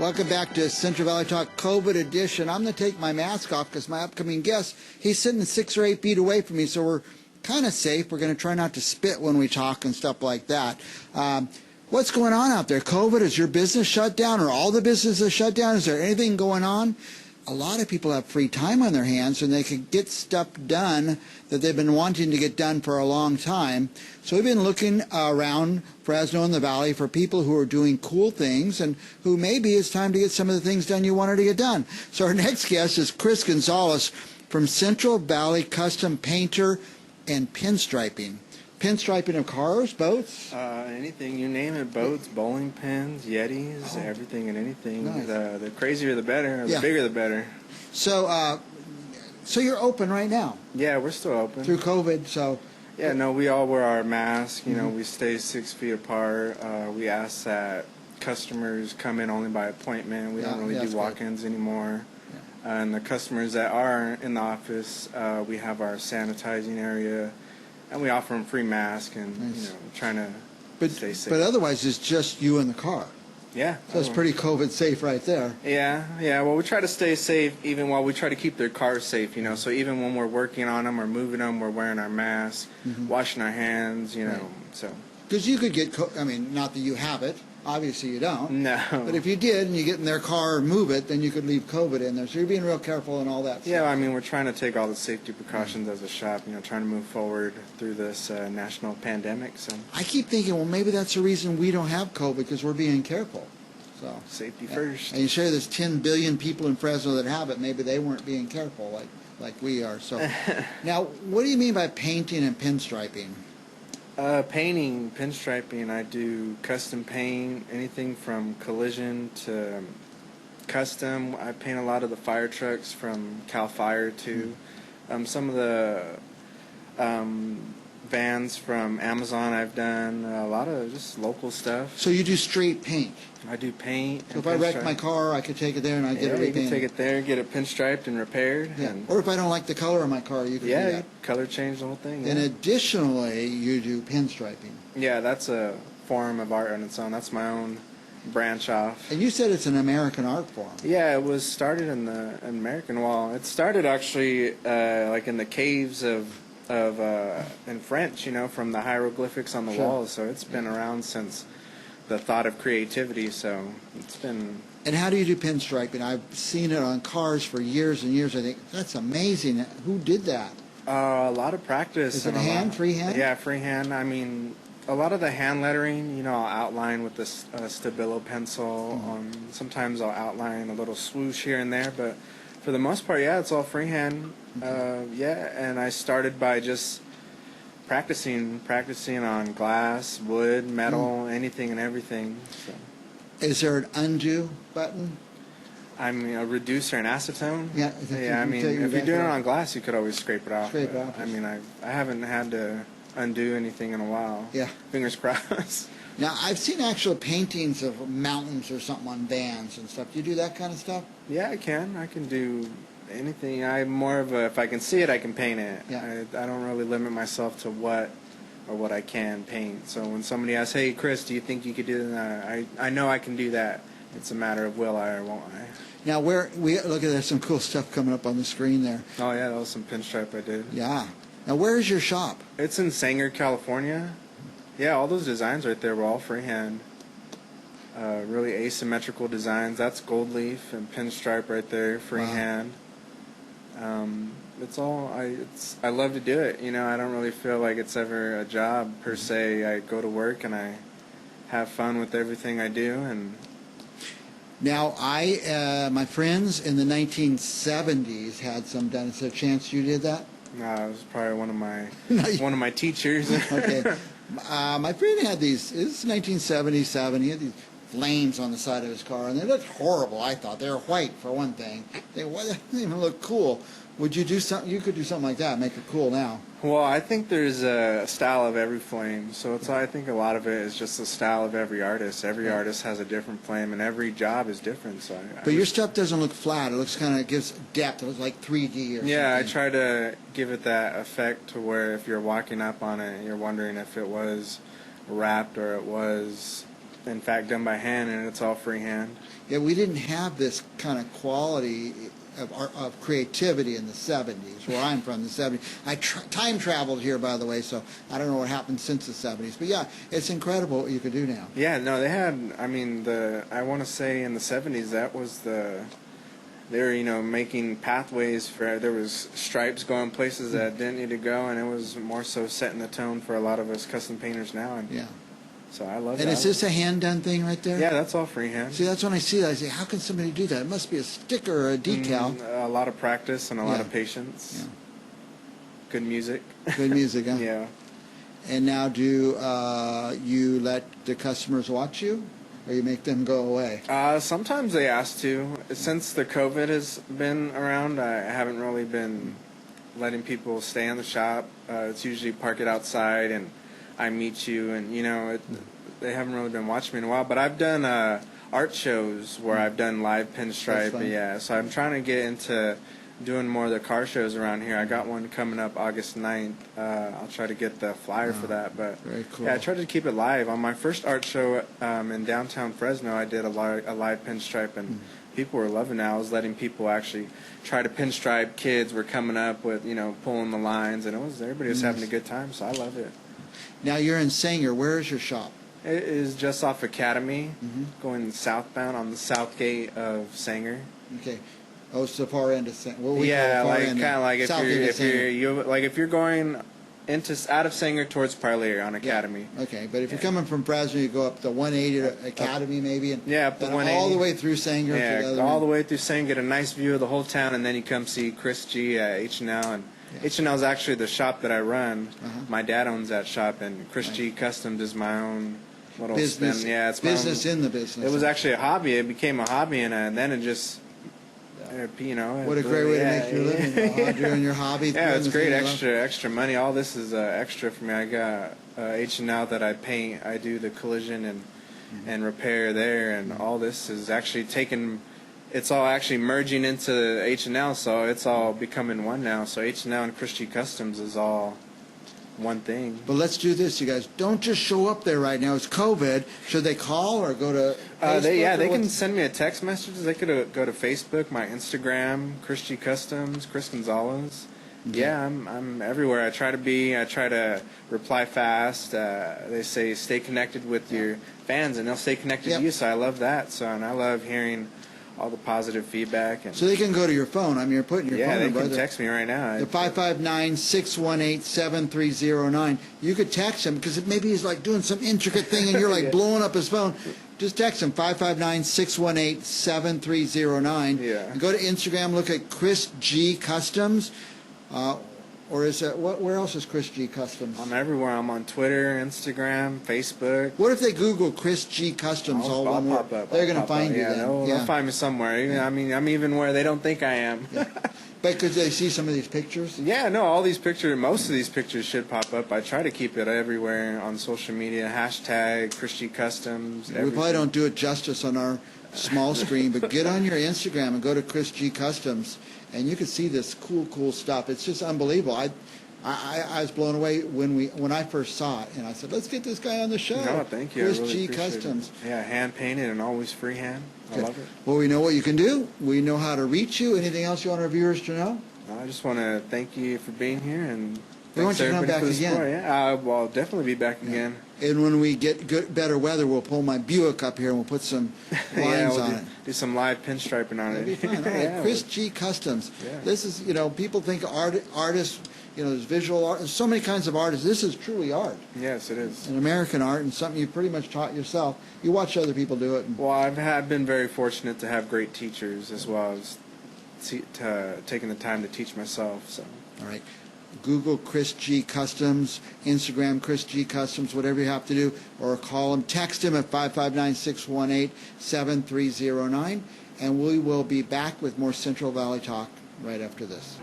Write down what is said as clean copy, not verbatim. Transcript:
Welcome back to Central Valley Talk COVID edition. I'm going to take my mask off because my upcoming guest, he's sitting 6 or 8 feet away from me, so we're kind of safe. We're going to try not to spit when we talk and stuff like that. What's going on out there? COVID, is your business shut down or all the businesses shut down? Is there anything going on? A lot of people have free time on their hands and they can get stuff done that they've been wanting to get done for a long time. So we've been looking around Fresno and the Valley for people who are doing cool things and who maybe it's time to get some of the things done you wanted to get done. So our next guest is Chris Gonzales from Central Valley Custom Painter and Pinstriping. Pinstriping of cars, boats? Anything, you name it, boats, bowling pins, Yetis, everything and anything. Nice. The crazier the better, or the bigger the better. So so you're open right now? Yeah, we're still open. Through COVID, so... Yeah, no, we all wear our masks, you know, we stay 6 feet apart. We ask that customers come in only by appointment. We don't really do walk-ins anymore. Yeah. And the customers that are in the office, we have our sanitizing area. And we offer them free masks and, you know, trying to stay safe. But otherwise, it's just you in the car. Yeah. So it's pretty COVID safe right there. Yeah. Well, we try to stay safe even while we try to keep their cars safe, you know. So even when we're working on them or moving them, we're wearing our masks, washing our hands, you know, so. Because you could get, I mean, not that you have it. Obviously you don't. No. But if you did and you get in their car and move it, then you could leave COVID in there. So you're being real careful and all that stuff. Yeah, I mean, we're trying to take all the safety precautions as a shop, you know, trying to move forward through this national pandemic. So I keep thinking, well, maybe that's the reason we don't have COVID, because we're being careful. So safety first. And you say there's 10 billion people in Fresno that have it. Maybe they weren't being careful like we are. So now, what do you mean by painting and pinstriping? Painting, pinstriping, I do custom paint, anything from collision to custom. I paint a lot of the fire trucks from Cal Fire too. Some of the vans from Amazon I've done, a lot of just local stuff. So you do straight paint? I do paint. So if I wreck my car, I could take it there and I get it repainted? Yeah, you can take it there, get it pinstriped and repaired. Yeah. Or if I don't like the color of my car, you can do that. Color change the whole thing. And additionally, you do pinstriping. Yeah, that's a form of art on its own. That's my own branch off. And you said it's an American art form. Yeah, it was started in the American wall. It started actually like in the caves of in French, you know, from the hieroglyphics on the walls. So it's been around since the thought of creativity. So it's been. And how do you do pinstriping? I've seen it on cars for years and years. I think that's amazing. Who did that? A lot of practice. Is it freehand? Yeah, freehand. I mean, a lot of the hand lettering, you know, I'll outline with this Stabilo pencil. Sometimes I'll outline a little swoosh here and there, but for the most part, yeah, it's all freehand. And I started by just practicing on glass, wood, metal, anything and everything. So. Is there an undo button? I mean, a reducer and acetone. Yeah. I mean, if you're doing it on glass, you could always scrape it off. Scrape it off. I mean, I haven't had to undo anything in a while. Yeah. Fingers crossed. Now, I've seen actual paintings of mountains or something on vans and stuff. Do you do that kind of stuff? Yeah, I can. I can do anything. I'm more of a, if I can see it, I can paint it. Yeah. I don't really limit myself to what I can paint. So when somebody asks, hey, Chris, do you think you could do that? I know I can do that. It's a matter of will I or won't I. Now, look at there's some cool stuff coming up on the screen there. Oh, yeah, that was some pinstripe I did. Yeah. Now, where is your shop? It's in Sanger, California. Yeah, all those designs right there were all freehand. Really asymmetrical designs. That's gold leaf and pinstripe right there, freehand. Wow. It's all I love to do it. You know, I don't really feel like it's ever a job per se. I go to work and I have fun with everything I do. And now, my friends in the 1970s had some done. Is there a chance you did that? No, it was probably one of my teachers. Okay. My friend had these. This is 1977. He had these flames on the side of his car, and they looked horrible. I thought they were white for one thing. They didn't even look cool. Would you do something? You could do something like that, make it cool now. Well, I think there's a style of every flame. So I think a lot of it is just the style of every artist. Every artist has a different flame, and every job is different. So but your stuff doesn't look flat. It looks gives depth. It looks like 3D or something. Yeah, I try to give it that effect to where if you're walking up on it, you're wondering if it was wrapped or it was in fact done by hand, and it's all freehand. Yeah, we didn't have this kind of quality of creativity in the 70s, where I'm from, the 70s. I time traveled here, by the way, so I don't know what happened since the 70s. But yeah, it's incredible what you could do now. Yeah, no, they had, I mean, I want to say in the 70s, that was they were, making pathways there was stripes going places that didn't need to go, and it was more so setting the tone for a lot of us custom painters now. And yeah. So I love that. And is this a hand-done thing right there? Yeah, that's all freehand. See, that's when I see that. I say, how can somebody do that? It must be a sticker or a decal. A lot of practice and a lot of patience. Yeah. Good music. Good music, huh? Yeah. And now do you let the customers watch you, or you make them go away? Sometimes they ask to. Since the COVID has been around, I haven't really been letting people stay in the shop. It's usually park it outside and I meet you, and they haven't really been watching me in a while. But I've done art shows where I've done live pinstripe. Yeah, so I'm trying to get into doing more of the car shows around here. I got one coming up August 9th. I'll try to get the flyer for that. But very cool. Yeah, I tried to keep it live. On my first art show in downtown Fresno, I did a live pinstripe, and people were loving it. I was letting people actually try to pinstripe. Kids were coming up with pulling the lines, and everybody was having a good time. So I love it. Now you're in Sanger. Where is your shop? It is just off Academy, going southbound on the south gate of Sanger. Okay. Oh, it's the far end of Sanger. Kind of like if you're going out of Sanger towards Parlier on Academy. Yeah. Okay, but if you're coming from Fresno, you go up the 180 to Academy maybe, and up the 180 all the way through Sanger. Yeah, all the way through Sanger, get a nice view of the whole town, and then you come see Chris G at H&L. And H&L is actually the shop that I run. My dad owns that shop, and ChrisGCustoms is my own little business. spin. Yeah, it's business in the business. It was actually a hobby. It became a hobby, and then it just. What a great way to make your living, doing your hobby. Yeah, it's great. Extra money. All this is extra for me. I got H&L that I paint. I do the collision and repair there, and all this is actually it's all actually merging into H&L, so it's all becoming one now. So H&L and ChrisGCustoms is all one thing. But let's do this, you guys. Don't just show up there right now. It's COVID. Should they call or go to Facebook? They can send me a text message. They could go to Facebook, my Instagram, ChrisGCustoms, Chris Gonzales. Okay. Yeah, I'm everywhere. I try to reply fast. They say stay connected with your fans, and they'll stay connected to you. So I love that. And I love hearing all the positive feedback. And so they can go to your phone. I mean, you're putting your phone number. Yeah, they can text me right now. The 559-618-7309. You could text him, because maybe he's like doing some intricate thing and you're like blowing up his phone. Just text him, 559-618-7309. Yeah. And go to Instagram, look at ChrisGCustoms. Or is that, where else is ChrisGCustoms? I'm everywhere. I'm on Twitter, Instagram, Facebook. What if they Google ChrisGCustoms? I'll pop up. They're going to find you then. They'll find me somewhere. Yeah. I mean, I'm even where they don't think I am. But could they see some of these pictures? Yeah, no, most of these pictures should pop up. I try to keep it everywhere on social media. Hashtag ChrisGCustoms. We probably don't do it justice on our small screen, but get on your Instagram and go to ChrisGCustoms, and you can see this cool stuff. It's just unbelievable. I was blown away when I first saw it, and I said, let's get this guy on the show. No, thank you. ChrisGCustoms. Yeah, hand painted and always freehand. I love it. Well, we know what you can do. We know how to reach you. Anything else you want our viewers to know? I just want to thank you for being here, and we want you to come back again. Yeah, I'll definitely be back again. And when we get better weather, we'll pull my Buick up here and we'll put some lines on it. Do some live pinstriping on it. That'd be fun. All right, ChrisGCustoms. Yeah. This is, people think artists, there's visual art. There's so many kinds of artists. This is truly art. Yes, it is. An American art, and something you've pretty much taught yourself. You watch other people do it. Well, I've been very fortunate to have great teachers, as well as taking the time to teach myself. So. All right. Google ChrisGCustoms, Instagram ChrisGCustoms, whatever you have to do, or call him, text him at 559-618-7309, and we will be back with more Central Valley Talk right after this.